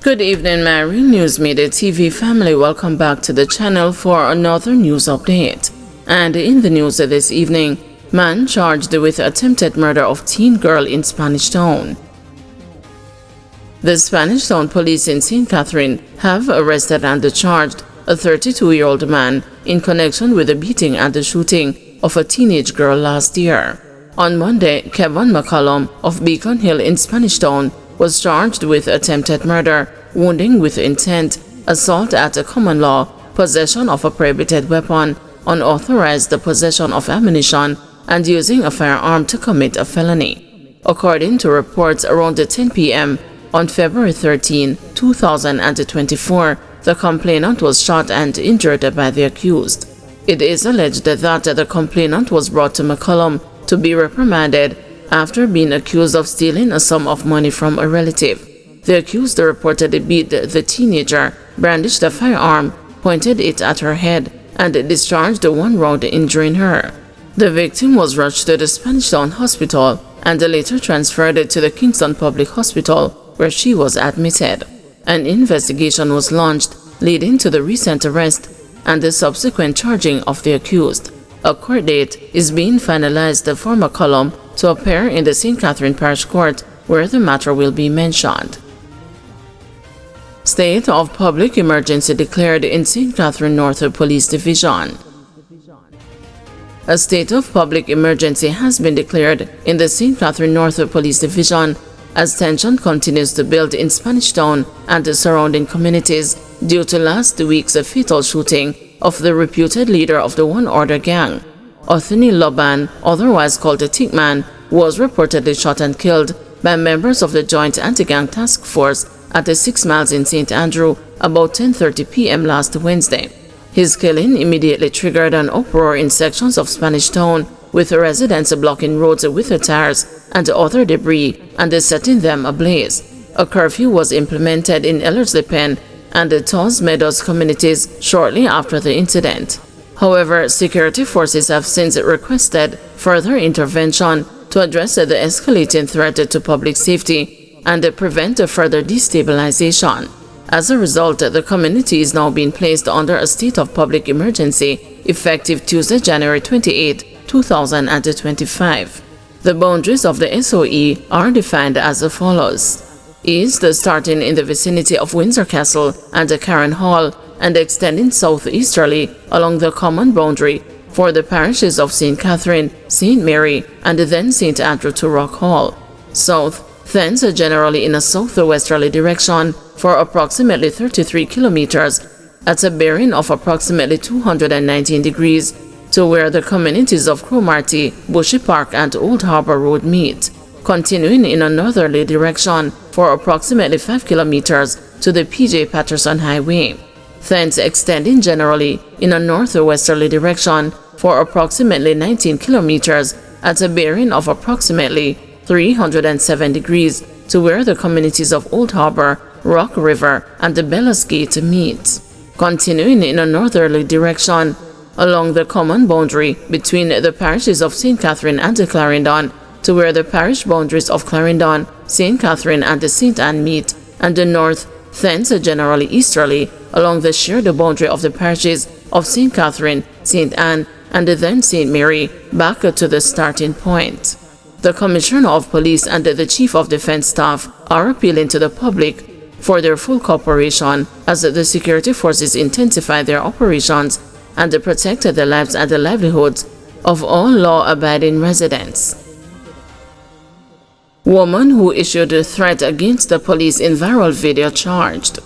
Good evening, my Real News Midday TV family. Welcome back to the channel for another news update. And in the news this evening, man charged with attempted murder of teen girl in Spanish Town. The Spanish Town police in St. Catherine have arrested and charged a 32-year-old man in connection with the beating and the shooting of a teenage girl last year. On Monday, Kevin McCollum of Beacon Hill in Spanish Town was charged with attempted murder, wounding with intent, assault at a common law, possession of a prohibited weapon, unauthorized possession of ammunition, and using a firearm to commit a felony. According to reports around 10 p.m. on February 13, 2024, the complainant was shot and injured by the accused. It is alleged that the complainant was brought to McCollum to be reprimanded after being accused of stealing a sum of money from a relative. The accused reportedly beat the teenager, brandished a firearm, pointed it at her head, and discharged one round, injuring her. The victim was rushed to the Spanish Town Hospital and later transferred to the Kingston Public Hospital, where she was admitted. An investigation was launched, leading to the recent arrest and the subsequent charging of the accused. A court date is being finalized for McCollum to appear in the St. Catherine Parish Court, where the matter will be mentioned. State of public emergency declared in St. Catherine North Police Division. A state of public emergency has been declared in the St. Catherine North Police Division as tension continues to build in Spanish Town and the surrounding communities due to last week's fatal shooting of the reputed leader of the One Order gang. Anthony Loban, otherwise called the Tickman, was reportedly shot and killed by members of the Joint Anti-Gang Task Force at the 6 Miles in St. Andrew about 10:30 p.m. last Wednesday. His killing immediately triggered an uproar in sections of Spanish Town, with residents blocking roads with tires and other debris and setting them ablaze. A curfew was implemented in Ellerslie Pen and the Taws Meadows communities shortly after the incident. However, security forces have since requested further intervention to address the escalating threat to public safety and prevent further destabilization. As a result, the community is now being placed under a state of public emergency effective Tuesday, January 28, 2025. The boundaries of the SOE are defined as follows: east starting in the vicinity of Windsor Castle and Karen Hall and extending southeasterly along the common boundary for the parishes of St. Catherine, St. Mary, and then St. Andrew to Rock Hall. South, thence generally in a southwesterly direction for approximately 33 kilometers at a bearing of approximately 219 degrees to where the communities of Cromarty, Bushy Park, and Old Harbor Road meet, continuing in a northerly direction for approximately 5 kilometers to the P.J. Patterson Highway, thence extending generally in a northwesterly direction for approximately 19 kilometers at a bearing of approximately 307 degrees to where the communities of Old Harbor, Rock River, and the Bellas Gate meet, continuing in a northerly direction along the common boundary between the parishes of St. Catherine and Clarendon to where the parish boundaries of Clarendon, St. Catherine, and St. Anne meet, and the north, thence generally easterly along the shared boundary of the parishes of St. Catherine, St. Anne, and then St. Mary, back to the starting point. The Commissioner of Police and the Chief of Defense Staff are appealing to the public for their full cooperation as the security forces intensify their operations and protect the lives and the livelihoods of all law-abiding residents. Woman who issued a threat against the police in viral video charged.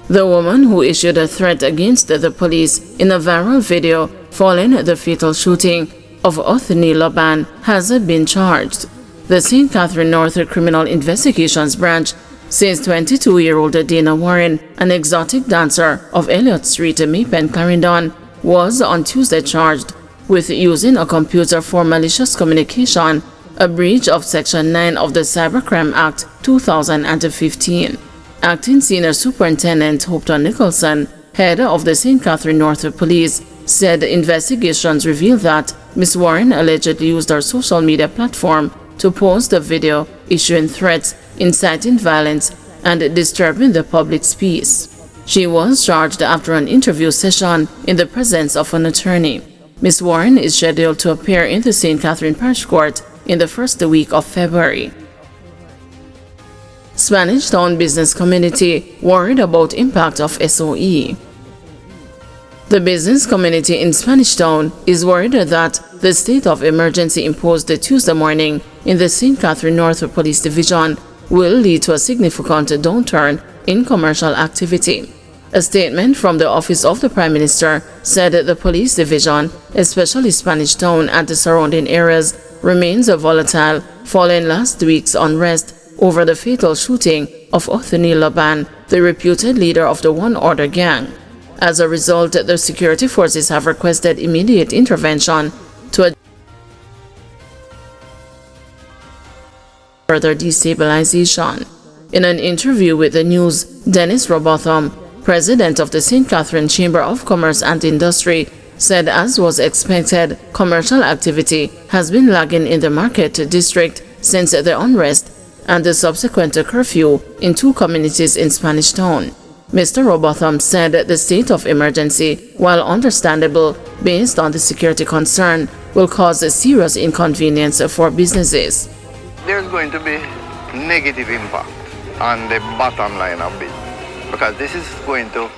The woman who issued a threat against the police in a viral video following the fatal shooting of Anthony Loban has been charged. The St. Catherine North Criminal Investigations Branch says 22-year-old Dana Warren, an exotic dancer of Elliott Street, Maypen, Clarendon, was on Tuesday charged with using a computer for malicious communication, a breach of Section 9 of the Cybercrime Act 2015. Acting Senior Superintendent Hopton Nicholson, head of the St. Catherine North Police, said investigations revealed that Ms. Warren allegedly used her social media platform to post a video issuing threats, inciting violence, and disturbing the public's peace. She was charged after an interview session in the presence of an attorney. Ms. Warren is scheduled to appear in the St. Catherine Parish Court in the first week of February. Spanish Town business community worried about impact of SOE. The business community in Spanish Town is worried that the state of emergency imposed Tuesday morning in the St. Catherine North Police Division will lead to a significant downturn in commercial activity. A statement from the Office of the Prime Minister said the police division, especially Spanish Town and the surrounding areas, remains volatile following last week's unrest over the fatal shooting of Anthony Laban, the reputed leader of the One Order gang. As a result, the security forces have requested immediate intervention to further destabilization. In an interview with the news, Dennis Robotham, president of the St. Catherine Chamber of Commerce and Industry, said as was expected, commercial activity has been lagging in the market district since the unrest and the subsequent curfew in two communities in Spanish Town. Mr. Robotham said the state of emergency, while understandable based on the security concern, will cause a serious inconvenience for businesses. There's going to be negative impact on the bottom line of business because this is going to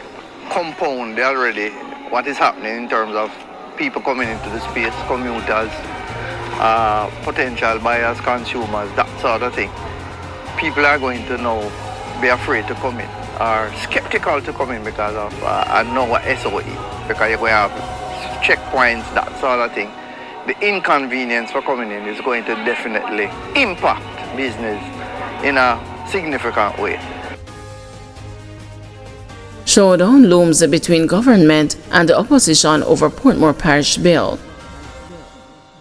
compound already what is happening in terms of people coming into the space, commuters, potential buyers, consumers, that sort of thing. People are going to now be afraid to come in or skeptical to come in because of no SOE, because you're going to have checkpoints, that sort of thing. The inconvenience for coming in is going to definitely impact business in a significant way. Showdown looms between government and the opposition over Portmore Parish Bill.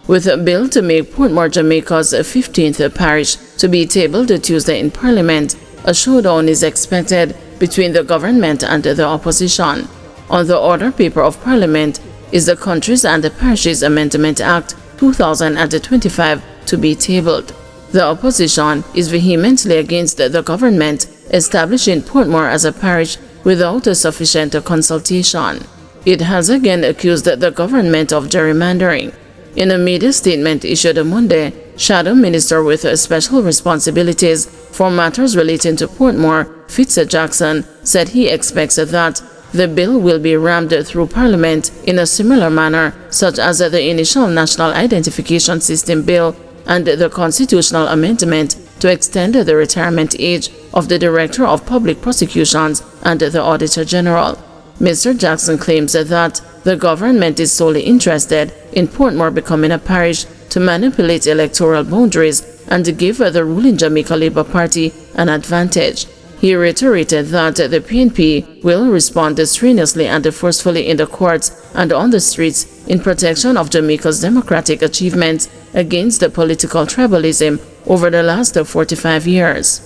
With a bill to make Portmore Jamaica's 15th parish to be tabled Tuesday in Parliament, a showdown is expected between the government and the opposition. On the order paper of Parliament is the Countries and the Parishes Amendment Act 2025 to be tabled. The opposition is vehemently against the government establishing Portmore as a parish without a sufficient consultation. It has again accused the government of gerrymandering. In a media statement issued on Monday, Shadow Minister with special responsibilities for matters relating to Portmore, Fitz Jackson, said he expects that the bill will be rammed through Parliament in a similar manner, such as the initial National Identification System Bill and the constitutional amendment to extend the retirement age of the Director of Public Prosecutions and the Auditor General. Mr. Jackson claims that the government is solely interested in Portmore becoming a parish to manipulate electoral boundaries and give the ruling Jamaica Labour Party an advantage. He reiterated that the PNP will respond strenuously and forcefully in the courts and on the streets in protection of Jamaica's democratic achievements against the political tribalism over the last 45 years.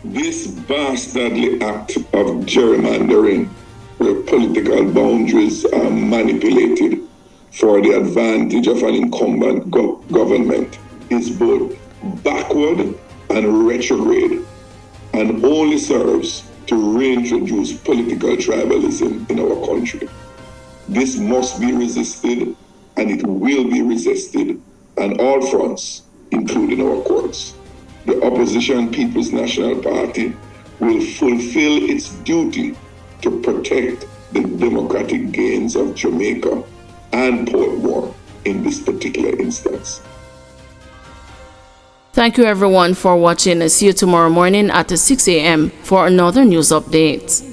This bastardly act of gerrymandering, where political boundaries are manipulated for the advantage of an incumbent government, is both backward and retrograde, and only serves to reintroduce political tribalism in our country. This must be resisted, and it will be resisted on all fronts, including our courts. The opposition People's National Party will fulfill its duty to protect the democratic gains of Jamaica and Portmore in this particular instance. Thank you everyone for watching. See you tomorrow morning at 6 a.m. for another news update.